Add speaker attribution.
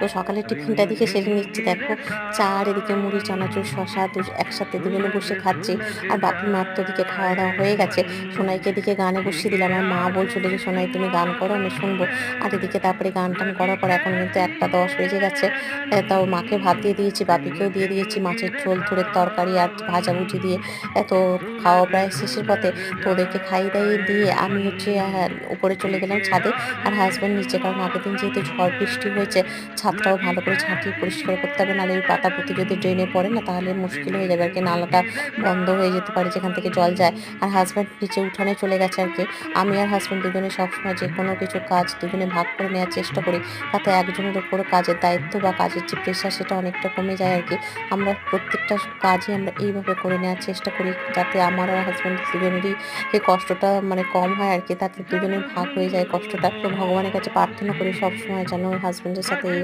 Speaker 1: তো সকালের টিফিনটা দিকে সেরে নিচ্ছি। দেখো চা আর এদিকে মুড়ি, চানাচুর, শসা একসাথে দুজনে বসে খাচ্ছি। আর বাপি মার তো ওদিকে খাওয়া-দাওয়া হয়ে গেছে। সোনাইকে এদিকে গানে বসিয়ে দিলাম। আমার মা বলছিল যে, "সোনাই তুমি গান করো, আমি শুনবো।" আর এদিকে তারপরে গান-টান করার পর এখন কিন্তু ১টা ১০ বেজে গেছে। তাও মাকে ভাত দিয়ে দিয়েছি, বাপিকেও দিয়ে দিয়েছি মাছের ঝোল, থুরের তরকারি আর ভাজাভুজি দিয়ে। তো খাওয়া প্রায় শেষের পথে। তো ওদেরকে খাইয়ে-দাইয়ে দিয়ে আমি হচ্ছে উপরে চলে গেলাম ছাদে। আর হাসব্যান্ড নিচে। কারণ আগের দিন যেহেতু ঝড় বৃষ্টি হয়েছে, ছাদটাও ভালো করে ঝাঁটিয়ে পরিষ্কার করতে হবে। নাহলে ওই পাতা-পুতি যদি ড্রেনে পড়ে না তাহলে মুশকিল হয়ে যাবে আরকি। নালাটা বন্ধ হয়ে যেতে পারে যেখান থেকে জল যায়। আর হাসব্যান্ড নিচে উঠানে চলে গেছে আরকি। আমি আর হাসব্যান্ড দুজনে সবসময় যেকোনো কিছু কাজ দুজনে ভাগ করে নেয়ার চেষ্টা করি। তাতে একজনের উপর কাজের দায়িত্ব বা কাজের যে প্রেশার সেটা অনেকটা কমে যায় আরকি। আমরা প্রত্যেকটা কাজই আমরা এইভাবে করে নেয়ার চেষ্টা করি যাতে আমার আর হাসব্যান্ড দুজনেরই এই কষ্টটা মানে কম হয় আরকি। তাতে দুজনের ভাগ হয়ে যায় কষ্টটা। তো ভগবানের কাছে প্রার্থনা করি সবসময় যেন হাসব্যান্ডের সাথে এই